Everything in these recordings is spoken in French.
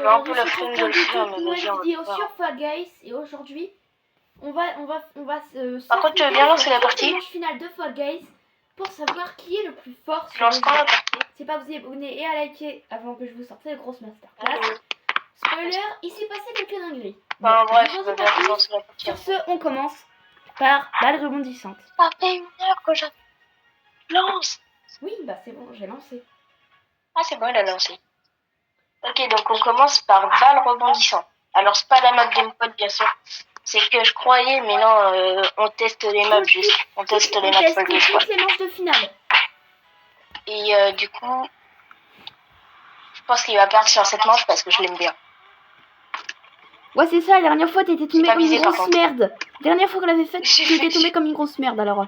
J'ai un peu on la se flemme retrouve de pour le faire, mais une vas-y, nouvelle on va vidéo le faire. sur Fall Guys. Et aujourd'hui, on va se Par contre, tu veux bien lancer la toutes les partie? manches finales de Fall Guys pour savoir qui est le plus fort Tu sur le lances quand la jeu. partie? C'est pas vous abonner et à liker avant que je vous sorte les grosses masterclass. Spoiler, il s'est passé quelques dingueries. Enfin, Bon, bref, je tu vous vas en dis bien pas plus. lancer la partie. Sur ce, on commence par balle rebondissante. Ça fait 1 heure que je lance. Oui, bah c'est bon, j'ai lancé. Ah, c'est bon, il a lancé. Ok, donc on commence par balle rebondissante. Alors, c'est pas la map Gamepod, bien sûr. C'est que je croyais, mais non, on teste les maps juste. On teste les maps Fall Guys, quoi. Toutes les manches de finale. Et du coup, je pense qu'il va perdre sur cette manche parce que je l'aime bien. Ouais, c'est ça, la dernière fois t'étais tombé pas comme visé, une par grosse contre. merde. Dernière fois qu'on l'avait faite, J'ai tu étais fait- tombé comme une grosse merde alors.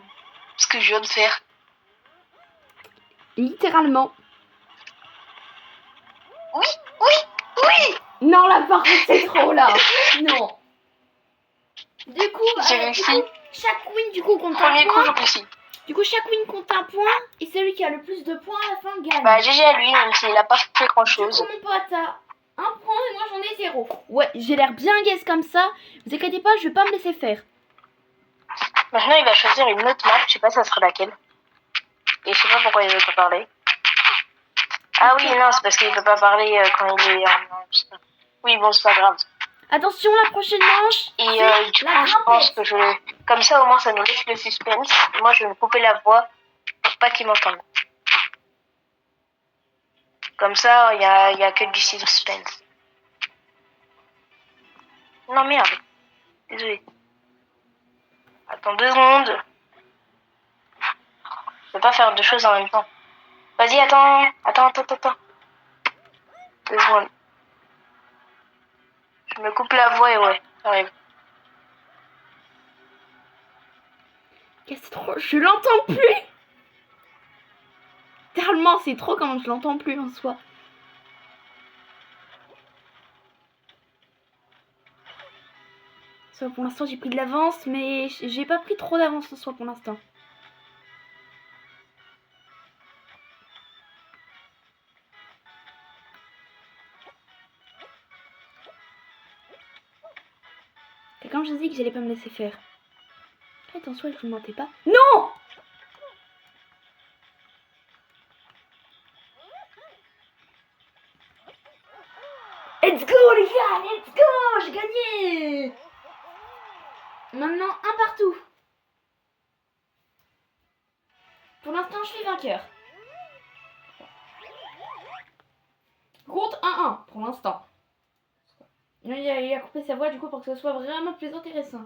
Ce que je viens de faire. Littéralement. Oui, oui, oui. Non, là par contre c'est trop là. Non. Du coup, J'ai réussi. chaque win du coup compte un Premier coup, point. je réussi. Du coup, chaque win compte un point. Et celui qui a le plus de points à la fin gagne. Bah, GG à lui, même s'il a pas fait grand Du chose. coup, mon pote a un point et moi j'en ai 0. Ouais, j'ai l'air bien guess comme ça. Vous inquiétez pas, je vais pas me laisser faire. Maintenant, il va choisir une autre map. Je sais pas, ça sera laquelle. Et je sais pas pourquoi il veut pas parler. Ah oui, non, c'est parce qu'il peut pas parler quand il est en... Oui, bon, c'est pas grave. Attention, la prochaine manche. Et du coup, je pense que je... Comme ça, au moins, ça nous laisse le suspense. Moi, je vais me couper la voix pour pas qu'il m'entende. Comme ça, il y a que du suspense. Non, merde. Désolé. Attends 2 secondes. Je peux pas faire deux choses en même temps. Vas-y, attends. 2 secondes. Je me coupe la voix et ouais, j'arrive. C'est trop... Je l'entends plus. Tellement, c'est trop quand je l'entends plus en soi. Soit pour l'instant j'ai pris de l'avance, mais j'ai pas pris trop d'avance en soi pour l'instant. C'est quand je dis que j'allais pas me laisser faire. En fait, en soi, je ne mentais pas. Non! Let's go les gars, let's go! J'ai gagné! Maintenant, un partout. Pour l'instant, je suis vainqueur. Compte 1-1 pour l'instant. Il a coupé sa voix du coup pour que ce soit vraiment plus intéressant.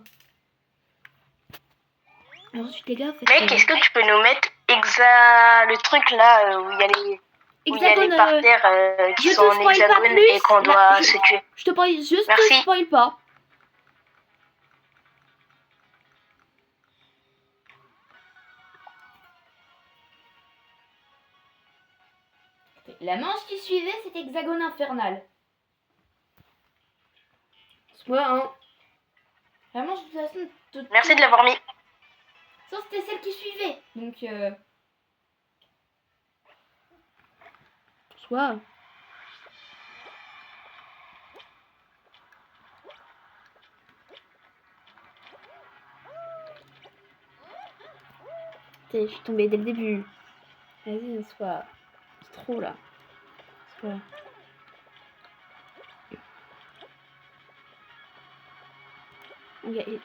Et ensuite les gars, Mec, est-ce que tu peux nous mettre le truc là où il y a les... Où il y a les parterres qui sont en hexagone et qu'on doit se tuer. Je te parle juste, merci. te spoil pas. La manche qui suivait, c'est hexagone infernal. Soit hein. La manche de toute façon... Merci de l'avoir mis. Ça, c'était celle qui suivait. Donc, soit... Je suis tombée dès le début. Vas-y, soit... C'est trop, là. Soit...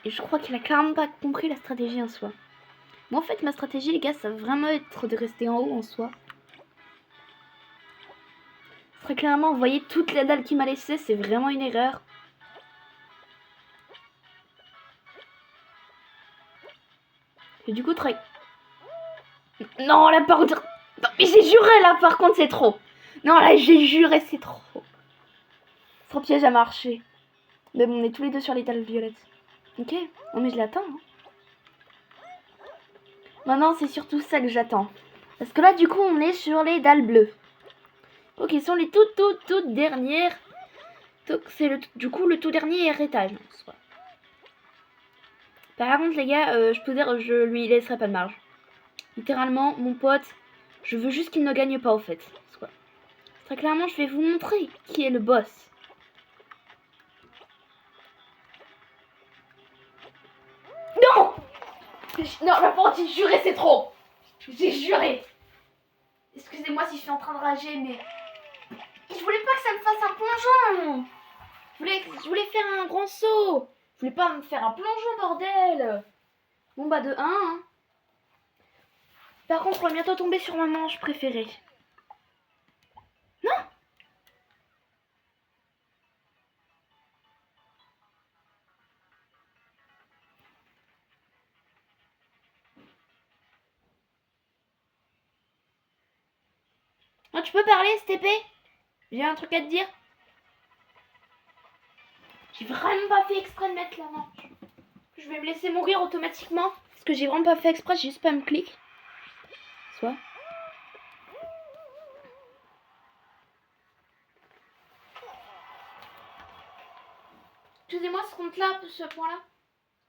Et je crois qu'il a clairement pas compris la stratégie en soi. Moi, en fait, ma stratégie, les gars, ça va vraiment être de rester en haut en soi. Très clairement, vous voyez toute la dalle qu'il m'a laissée, c'est vraiment une erreur. Et du coup, très... Non, là, par contre... Non, mais j'ai juré, là, par contre, c'est trop. Non, là, j'ai juré, c'est trop. Trop piège à marcher. Mais bon, on est tous les deux sur les dalles violettes. Ok. Non, mais je l'attends. Hein. Maintenant, c'est surtout ça que j'attends. Parce que là, du coup, on est sur les dalles bleues. Ok, ce sont les toutes dernières. Donc, c'est du coup le tout dernier étage. Par contre, les gars, je peux dire, je lui laisserai pas de marge. Littéralement, mon pote, je veux juste qu'il ne gagne pas, au fait. Très clairement, je vais vous montrer qui est le boss. Non, la porte, j'ai juré, c'est trop. J'ai juré. Excusez-moi si je suis en train de rager, mais... Je voulais pas que ça me fasse un plongeon. Je voulais faire un grand saut. Je voulais pas me faire un plongeon, bordel. Bon, bah, de 1, hein. Par contre, on va bientôt tomber sur ma manche préférée. Non. Non, tu peux parler, STP? J'ai un truc à te dire. J'ai vraiment pas fait exprès de mettre la main. Je vais me laisser mourir automatiquement. Parce que j'ai vraiment pas fait exprès, j'ai juste pas me clic. Soit. Excusez-moi, ce compte-là, ce point-là.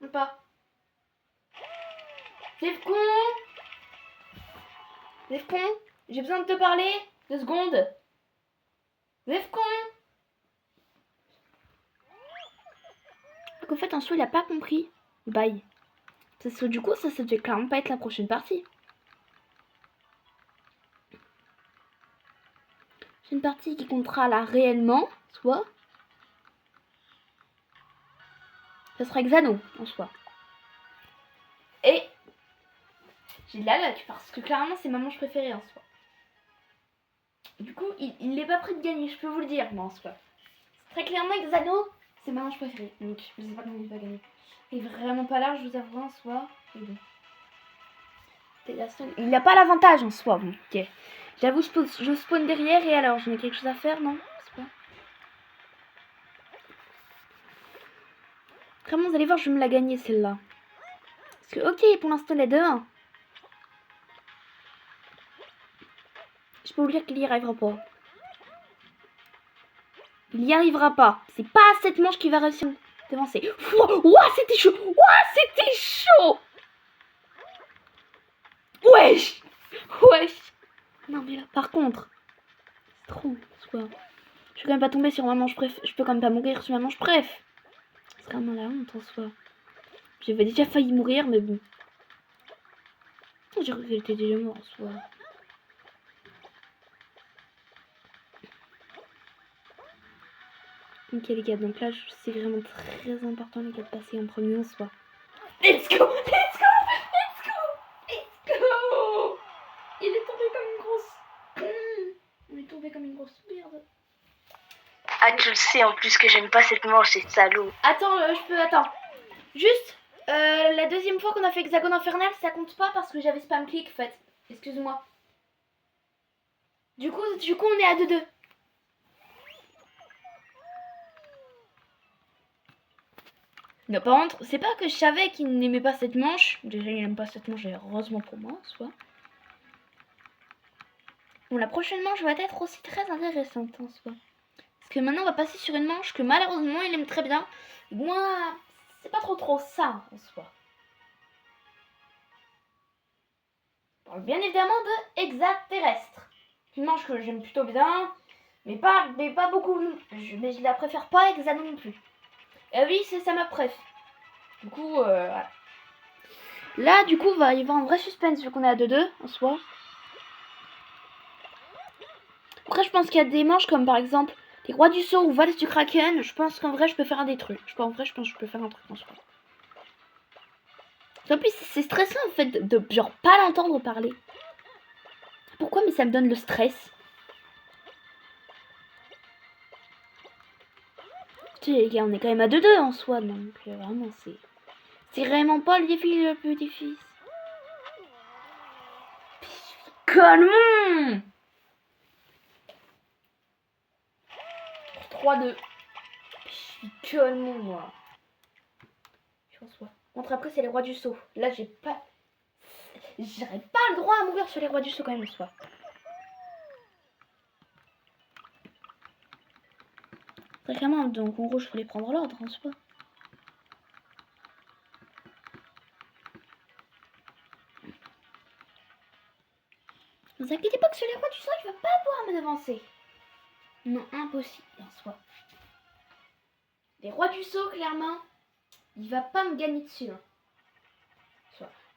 Ou pas. Zefcon, j'ai besoin de te parler. 2 secondes. Zefcon. En fait, en soi, il a pas compris. Bye. Parce que du coup, ça devait clairement pas être la prochaine partie. C'est une partie qui comptera là réellement, soit. Ça sera Xano, en soi. Et j'ai de la luck, parce que clairement, c'est ma manche préférée, en soi. Du coup, il n'est pas prêt de gagner, je peux vous le dire, moi, en soi. Très clairement, Xano, c'est ma manche préférée. Donc, je sais pas comment il va gagner. Il est vraiment pas large, je vous avoue, en soi. Mais bon. Il n'a pas l'avantage, en soi. Bon, ok. J'avoue, je spawn derrière, et alors, j'en ai quelque chose à faire, non? C'est pas... Vraiment, vous allez voir, je vais me la gagner, celle-là. Parce que, ok, pour l'instant, les 2-1. Je peux vous dire qu'il y arrivera pas. Il y arrivera pas. C'est pas cette manche qui va réussir à devancer. Ouah, c'était chaud. Ouah, c'était chaud. Wesh. Wesh. Non, mais là, par contre, c'est trop. Je peux quand même pas tomber sur ma manche préf. Je peux quand même pas mourir sur ma manche préf. C'est vraiment la honte en soi. J'avais déjà failli mourir, mais bon. J'ai cru qu'elle était déjà morte en soi. Ok les gars, donc là c'est vraiment très important les gars de passer en premier en soi. Let's go, let's go, let's go, let's go. Il est tombé comme une grosse... On est tombé comme une grosse merde. Ah, tu le sais en plus que j'aime pas cette manche, c'est salaud. Attends, attends. Juste, la deuxième fois qu'on a fait Hexagone Infernal, ça compte pas parce que j'avais spam click en fait. Excuse-moi. Du coup, on est à 2-2. Non, par contre, c'est pas que je savais qu'il n'aimait pas cette manche. Déjà, il n'aime pas cette manche, et heureusement pour moi, soit. Bon, la prochaine manche va être aussi très intéressante en soi. Parce que maintenant, on va passer sur une manche que malheureusement, il aime très bien. Moi, c'est pas trop ça en soi. On parle bien évidemment de extraterrestre. Une manche que j'aime plutôt bien, mais pas beaucoup. Mais je la préfère pas Hexano non plus. Et oui, c'est ça ma préf. Du coup, voilà. Là, du coup, il va y avoir un vrai suspense vu qu'on est à 2-2 en soi. Après, je pense qu'il y a des manches comme par exemple les Rois du Saut ou Valse du Kraken. Je pense qu'en vrai, je peux faire un des trucs. Je pense que je peux faire un truc en soi. En plus, c'est stressant en fait de genre pas l'entendre parler. Pourquoi? Mais ça me donne le stress. Tu sais, les gars, on est quand même à 2-2 en soi, donc vraiment, c'est vraiment pas le défi le plus difficile. Calmons 3-2. Je suis calmons, moi. Je reçois. Contre après, c'est les Rois du Saut. Là, j'aurais pas le droit à mourir sur les Rois du Saut quand même, en soi. Très clairement, donc en gros, je voulais prendre l'ordre en soi. Ne vous inquiétez pas que sur les Rois du Saut, il va pas pouvoir me devancer. Non, impossible en soi. Les Rois du Saut, clairement, il va pas me gagner dessus. Hein.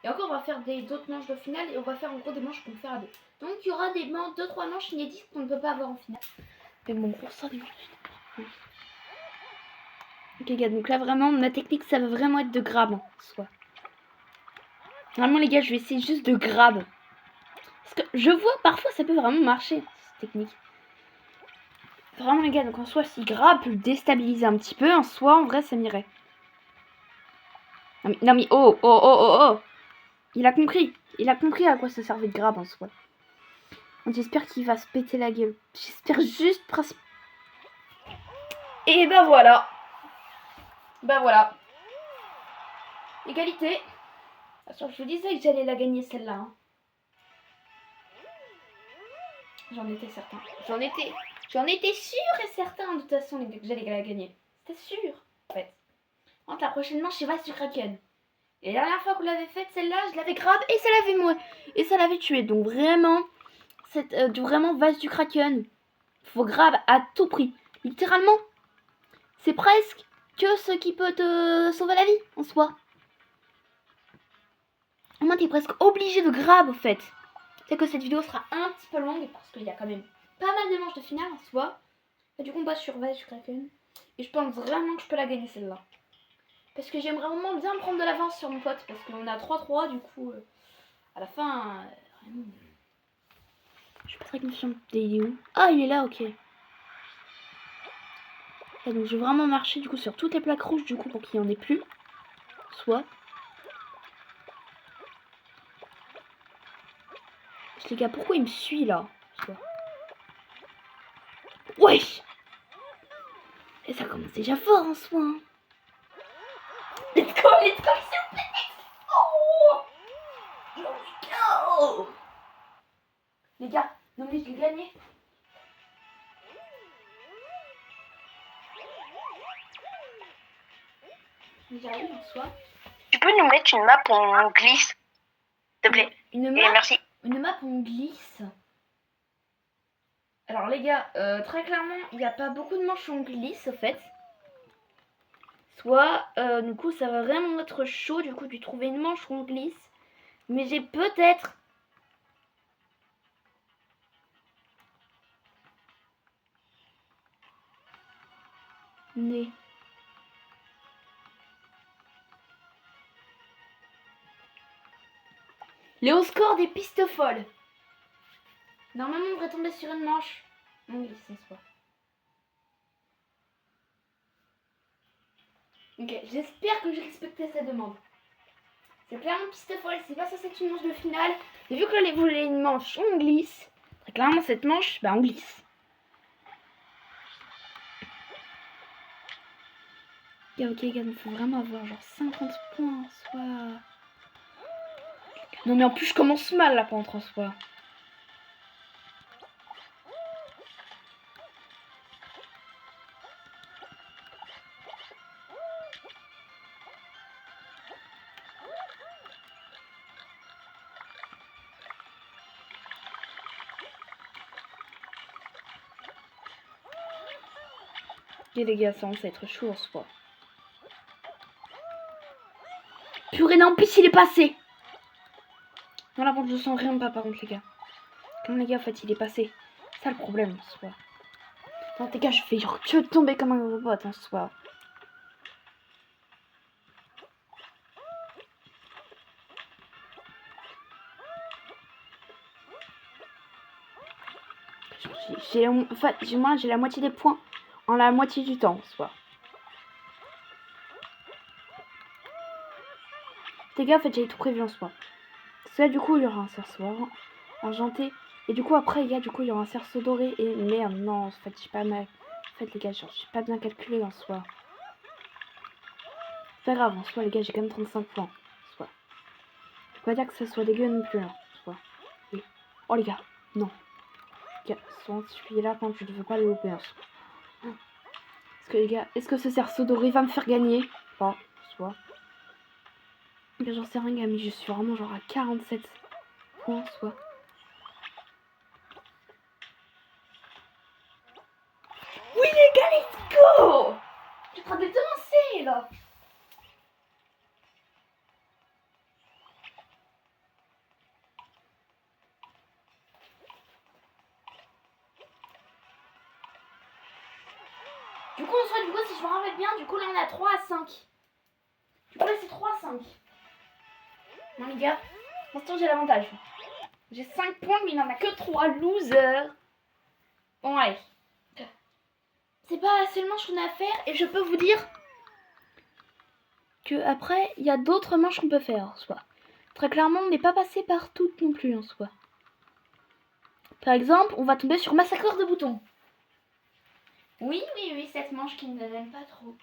Et encore, on va faire d'autres manches de finale et on va faire en gros des manches qu'on peut faire à deux. Donc il y aura des 2-3 manches inédites qu'on ne peut pas avoir en finale. Mais bon, pour ça, des manches. Ok, gars, donc là vraiment, ma technique ça va vraiment être de grab en soi. Vraiment, les gars, je vais essayer juste de grab. Parce que je vois parfois ça peut vraiment marcher, cette technique. Vraiment, les gars, donc en soi, si grab peut le déstabiliser un petit peu, en soi, en vrai, ça m'irait. Non mais, oh, oh, oh, oh, oh. Il a compris à quoi ça servait de grab en soi. J'espère qu'il va se péter la gueule. J'espère juste principe. Et ben voilà. Ben voilà. Égalité. Attention, je vous disais que j'allais la gagner celle-là. Hein. J'en étais certain. J'en étais sûre et certain de toute façon que j'allais la gagner. C'était sûr, en fait. Entre la prochaine manche, c'est Vase du Kraken. Et la dernière fois que vous l'avez faite, celle-là, je l'avais grave et ça l'avait moi. Et ça l'avait tué. Donc vraiment, vraiment Vase du Kraken. Faut grave à tout prix. Littéralement, c'est presque que ce qui peut te sauver la vie en soi. Au moins, t'es presque obligé de grab, au fait. C'est que cette vidéo sera un petit peu longue parce qu'il y a quand même pas mal de manches de finale en soi. Et du coup, on passe sur Vase du Kraken. Et je pense vraiment que je peux la gagner celle-là. Parce que j'aimerais vraiment bien prendre de l'avance sur mon pote. Parce qu'on a 3-3, du coup, à la fin, vraiment. Je suis pas très confiante. Il est où? Ah, il est là, ok. Et donc, je vais vraiment marcher du coup sur toutes les plaques rouges du coup pour qu'il n'y en ait plus. Soit. Les gars, pourquoi il me suit là? Wesh! Et ça commence déjà fort en soi. Hein. Let's go, let's go, s'il vous plaît! Oh! Oh! Les gars, non mais je l'ai gagné. J'arrive en soi. Tu peux nous mettre une map où on glisse, s'il te plaît? Une map, merci. Une map où on glisse. Alors les gars, très clairement, il n'y a pas beaucoup de manches où on glisse au fait. Soit, du coup, ça va vraiment être chaud, du coup, de trouver une manche où on glisse. Mais j'ai peut-être... Les hauts scores des pistes folles. Normalement, on devrait tomber sur une manche. On glisse, en soi. Ok, j'espère que j'ai respecté sa demande. C'est clairement piste folle, c'est pas ça, c'est une manche de finale. Et vu que là, vous voulez une manche, on glisse. Très clairement, cette manche, bah on glisse. Ok, gars, il faut vraiment avoir genre 50 points en soi. Non, mais en plus, je commence mal là, contre en soi. Ok, les gars, ça commence à être chaud en soi. Purée, non, en plus, il est passé. Non, là, je sens rien pas, par contre, les gars. Non, les gars, en fait, il est passé. C'est ça le problème en soi. Non, les gars, je fais genre que tomber comme un robot en soi. J'ai la moitié des points en la moitié du temps, soit. Les gars, en fait, j'avais tout prévu en soi. Parce que là, du coup, il y aura un cerceau argenté. Et du coup, après, les gars, du coup, il y aura un cerceau doré. Et merde, non, en fait, j'ai pas mal. En fait, les gars, genre, j'ai pas bien calculé en soi. C'est pas grave, en soi, les gars, j'ai quand même 35 points. En soi. Je peux pas dire que ça soit dégueu non plus, hein, en soi. Et... Oh, les gars, non. Les gars, soit celui-là, quand je ne veux pas le louper en soi. Est-ce que, les gars, est-ce que ce cerceau doré va me faire gagner? Pas, soit. J'en sais rien, gars, mais je suis vraiment genre à 47 points, soit. Oui, les gars, let's go! Je suis en train de devancer, là. Du coup, en soit, du coup, si je me rappelle bien, du coup, là, on est à 3 à 5. Du coup, là, c'est 3 à 5. Non, les gars, pour l'instant, j'ai l'avantage. J'ai 5 points, mais il n'en a que 3. Loser. Bon, allez. C'est pas la seule manche qu'on a à faire. Et je peux vous dire que après, il y a d'autres manches qu'on peut faire, en soi. Très clairement, on n'est pas passé par toutes non plus, en soi. Par exemple, on va tomber sur Massacreur de boutons. Oui, cette manche qui ne l'aime pas trop.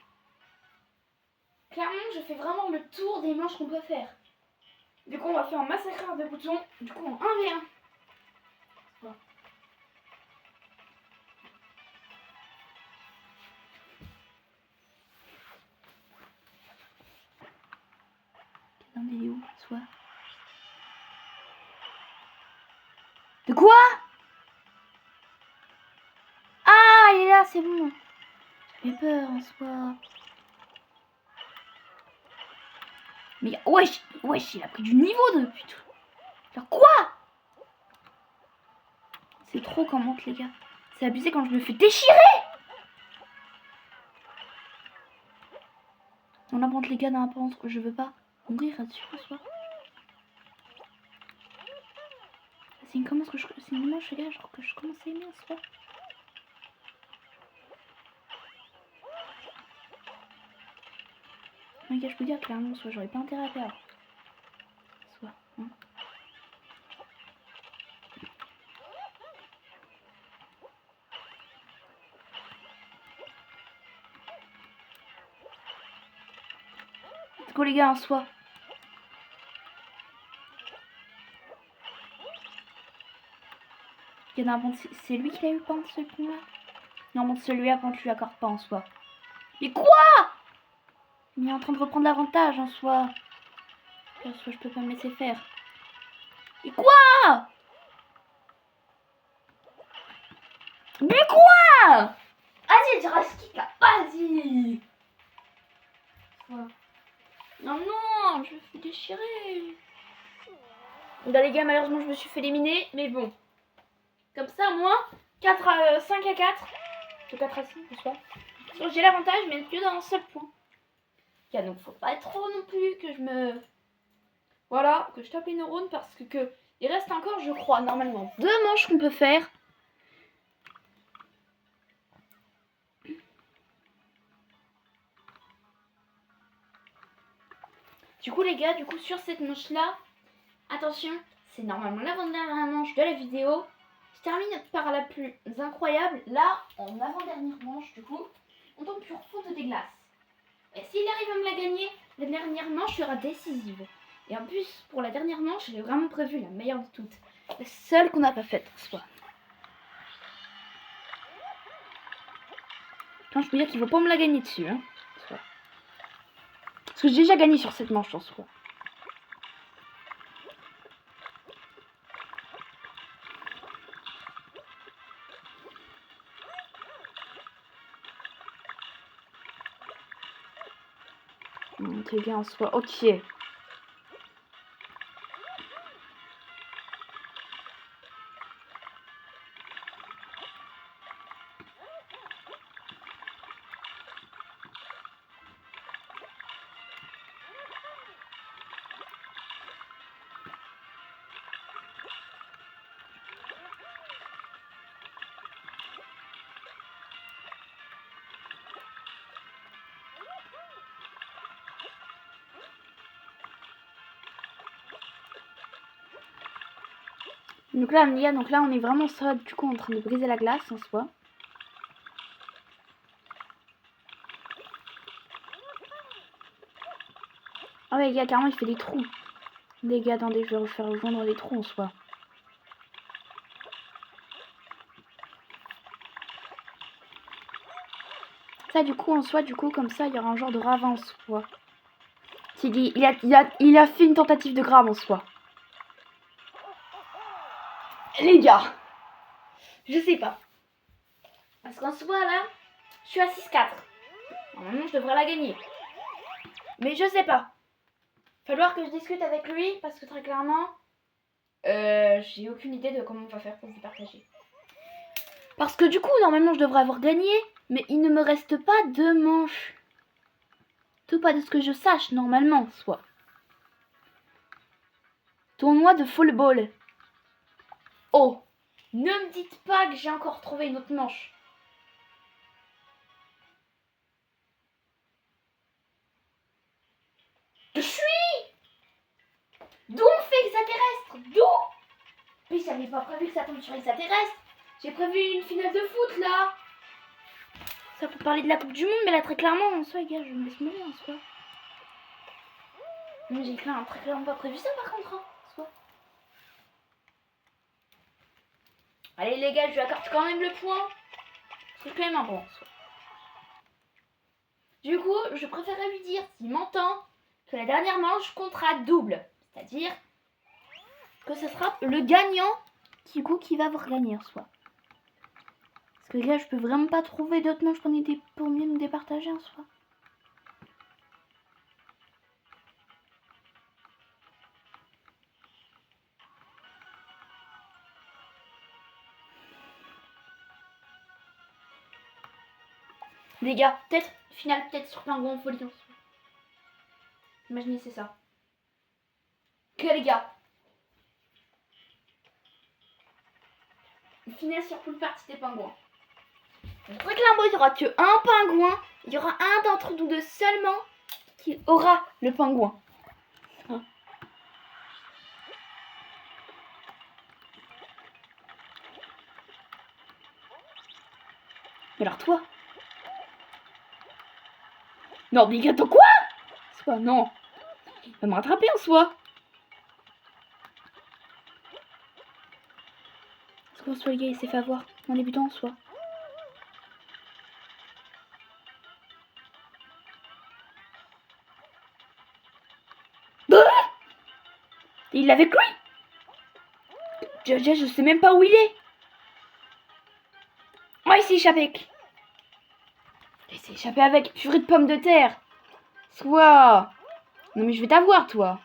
Clairement, je fais vraiment le tour des manches qu'on peut faire. Du coup, on va faire un massacreur de boutons. Du coup, en 1v1. Bon. Il est où, soit. De quoi? Ah, il est là, c'est bon. J'ai peur en soi. Mais wesh, il a pris du niveau depuis tout. Alors quoi? C'est trop quand monte les gars. C'est abusé quand je me fais déchirer. On abandonne les gars dans la pente. Je veux pas mourir là-dessus en soi. C'est une commence que je. C'est une manche les gars, genre que je commence à aimer en soi. Les gars, je peux dire clairement, soit j'aurais pas intérêt à perdre. Soit. Hein. Let's go les gars, en soi. Il y en a un bon, c'est lui qui l'a eu pas ce point là. Non bon celui-là quand tu lui accordes pas en soi. Mais quoi? Il est en train de reprendre l'avantage en soi. En soi je peux pas me laisser faire. Mais quoi? Mais quoi? Vas-y, tu restes là. Vas-y. Voilà. Non, non, je me fais déchirer. Dans les gars, malheureusement, je me suis fait éliminer. Mais bon. Comme ça, moi, 5 à 4. De 4 à 5, je sais pas. J'ai l'avantage, mais que d'un seul point. Donc, faut pas être trop non plus que je me... Voilà, que je tape les neurones parce que il reste encore, je crois, normalement 2 manches qu'on peut faire. Du coup, les gars, sur cette manche-là, attention, c'est normalement l'avant-dernière manche de la vidéo. Je termine par la plus incroyable. Là, en avant-dernière manche, du coup, on tombe sur fonte des glaces. Et s'il arrive à me la gagner, la dernière manche sera décisive. Et en plus, pour la dernière manche, j'ai vraiment prévu la meilleure de toutes. La seule qu'on n'a pas faite, soit. Quand je peux dire qu'il ne faut pas me la gagner dessus. Hein. Parce que j'ai déjà gagné sur cette manche en soi. Très bien en soi. Ok. Donc là, les gars, on est vraiment ça, du coup, en train de briser la glace en soi. Ah ouais, les gars, carrément, il fait des trous. Les gars, attendez, je vais refaire rejoindre les trous en soi. Ça, du coup, en soi, comme ça, il y aura un genre de ravin en soi. Il a fait une tentative de grave en soi. Les gars, je sais pas. Parce qu'en soi, là, je suis à 6-4. Normalement, je devrais la gagner. Mais je sais pas. Falloir que je discute avec lui parce que très clairement, j'ai aucune idée de comment on va faire pour vous partager. Parce que du coup, normalement, je devrais avoir gagné. Mais il ne me reste pas 2 manches. Tout pas de ce que je sache, normalement, soit. Tournoi de football. Oh, ne me dites pas que j'ai encore trouvé une autre manche. Je suis d'où on fait extraterrestre. D'où? Mais j'avais pas prévu que ça tombe sur extraterrestre. J'ai prévu une finale de foot, là. Ça peut parler de la Coupe du Monde, mais là, très clairement, en soi, les gars, je me laisse mourir, en soi. Mais j'ai très clairement pas prévu ça, par contre, hein, en soi. Allez, les gars, je lui accorde quand même le point. C'est quand même un bon, en soi. Du coup, je préférerais lui dire, s'il m'entend, que la dernière manche comptera double. C'est-à-dire que ce sera le gagnant qui va avoir gagné en soi. Parce que là, je peux vraiment pas trouver d'autres manches pour mieux nous départager en soi. Les gars, peut-être, finale, peut-être sur Pingouin en folie en soi. Imaginez, c'est ça. Que les gars. Une finale sur Pool Party des pingouins. Très clairement, il n'y aura que un pingouin. Il y aura un d'entre nous deux seulement qui aura le pingouin. Hein. Mais alors toi? Non, mais attends quoi? Soit non. Il va me rattraper en soi. Soit le gars il s'est fait avoir en débutant en soi. Il l'avait lui. Je sais même pas où il est. Oh, il s'est échappé avec. Il s'est échappé avec purée de pommes de terre. Soit. Non mais je vais t'avoir toi.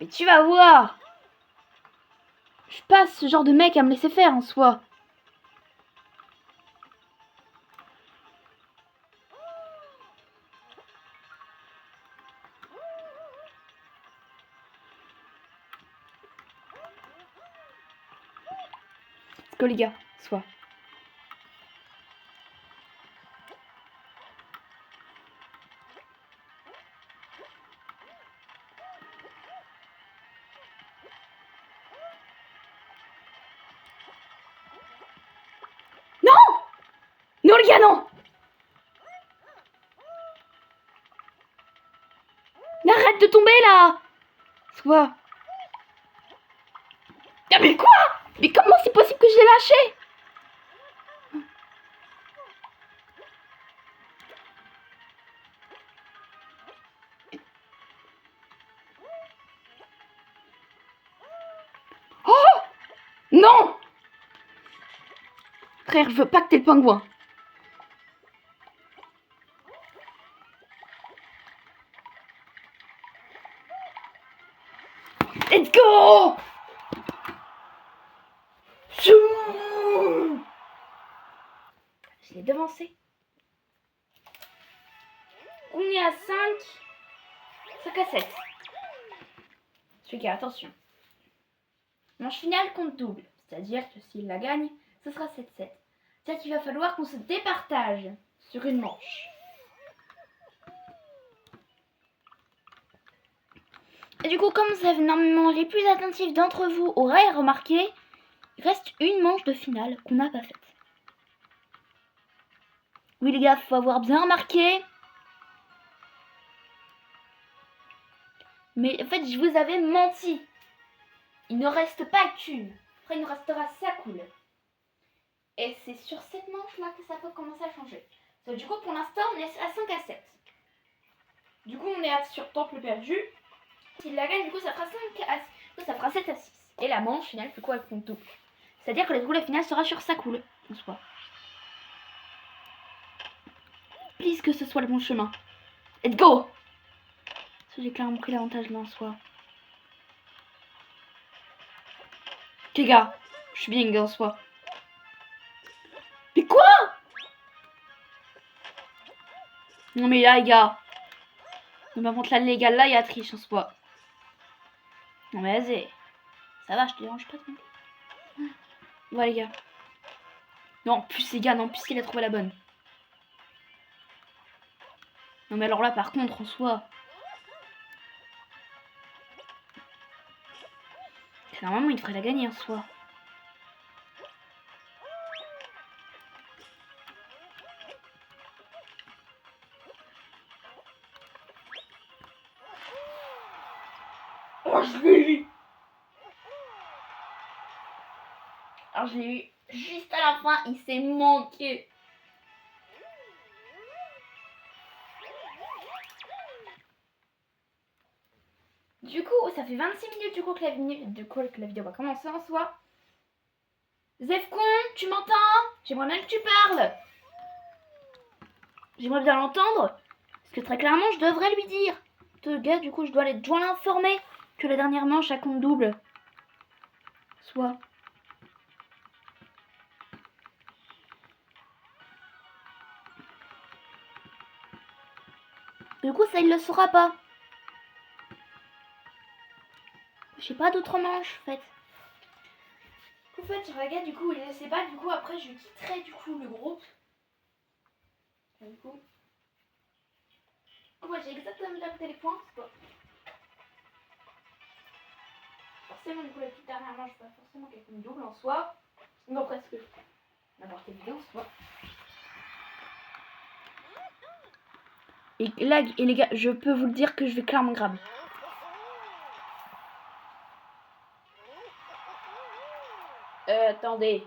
Mais tu vas voir. Je passe ce genre de mec à me laisser faire en soi. Que les gars, soit. Non! Non les gars, non! Mais arrête de tomber là! Soit. Ah mais quoi? Mais comment c'est possible que je l'ai lâché? Oh! Non! Frère, je veux pas que t'aies le pingouin. Let's go! Je l'ai devancé. On est à 5 à 7. Ce gars, attention. Manche finale compte double. C'est-à-dire que s'il la gagne, ce sera 7-7. C'est-à-dire qu'il va falloir qu'on se départage sur une manche. Et du coup, comme ça, normalement, les plus attentifs d'entre vous auraient remarqué, il reste une manche de finale qu'on n'a pas faite. Oui les gars, faut avoir bien remarqué. Mais en fait, je vous avais menti. Il ne reste pas qu'une. Après, il nous restera ça cool. Et c'est sur cette manche-là que ça peut commencer à changer. Donc, du coup, pour l'instant, on est à 5 à 7. Du coup, on est sur temple perdu. S'il la gagne, du coup, ça fera 5 à 6. Ça fera 7 à 6. Et la manche finale, du coup, elle compte double. C'est-à-dire que la finale sera sur ça cool. En soi. Please que ce soit le bon chemin. Let's go! J'ai clairement pris l'avantage là en soi. Les gars, je suis bien en soi. Non mais là les gars. Non, par contre là les gars, là il y a triche en soi. Non mais vas-y. Ça va, je te dérange pas. Ouais les gars. Non, plus les gars, non, puisqu'il a trouvé la bonne. Non mais alors là par contre en soi. Normalement il devrait la gagner en soi. Oh je l'ai eu. Alors je l'ai eu juste à la fin, il s'est manqué. Du coup, ça fait 26 minutes du coup que la vidéo va commencer en soi. Zefcon, tu m'entends? J'aimerais bien que tu parles. J'aimerais bien l'entendre. Parce que très clairement, je devrais lui dire. Ce gars, du coup, je dois l'informer que la dernière manche, ça compte double. Soit. Du coup, ça, il le saura pas. J'ai pas d'autres manches, en fait. En fait, je regarde, du coup, il ne sait pas. Du coup, après, je quitterai, du coup, le groupe. Du coup... Ouais, j'ai exactement noté les points. Forcément, du coup, la petite dernière manche, pas forcément qu'elle compte double en soi. Non, presque. N'importe quelle vidéo en soi. Et là, et les gars, je peux vous le dire que je vais clairement grab. Attendez.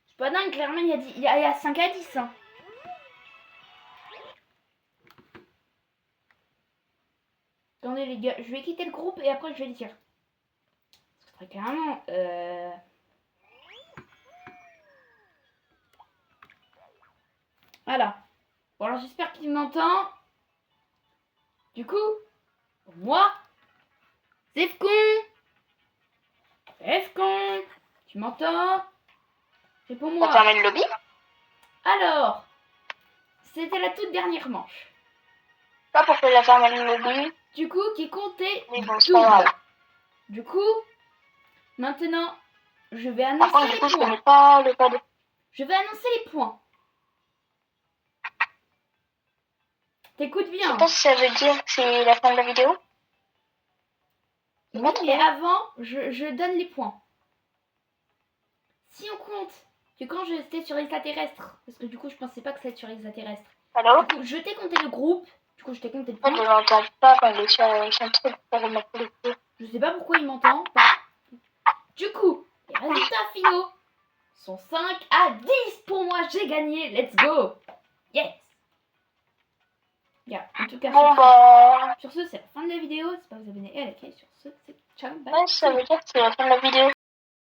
C'est pas dingue, clairement, il y a 5 à 10. Hein. Attendez, les gars, je vais quitter le groupe et après, je vais le dire. Très clairement, Voilà. Bon, alors, j'espère qu'il m'entend. Du coup, pour moi, Zefcon, tu m'entends? Réponds-moi. T'as fermé le lobby? Alors, c'était la toute dernière manche. Pas pourquoi il a fermé le lobby. Du coup, qui comptait Mais bon, c'est pas grave. Du coup, maintenant, je vais annoncer Par contre, du les coup, je points. connais pas le code. Je vais annoncer les points. T'écoutes Je bien. sais pas si ça veut dire que c'est la fin de la vidéo. Oui, mais avant, je donne les points. Si on compte que quand j'étais sur extraterrestre, parce que du coup je pensais pas que ça allait être sur extraterrestre. Allô? Du coup, je t'ai compté le groupe. Du coup, je t'ai compté le En fait, je point. l'entends pas quand il est sur son truc pour remettre les pieds. Je sais pas pourquoi il m'entend pas. Du coup, les résultats finaux sont 5 à 10 pour moi. J'ai gagné. Let's go. Yes. Yeah, en tout cas, Bon, bah. sur ce, c'est la fin de la vidéo. N'hésitez pas à vous abonner et à liker. Sur ce, c'est ciao. Bye. Ouais, ça veut dire que c'est la fin de la vidéo.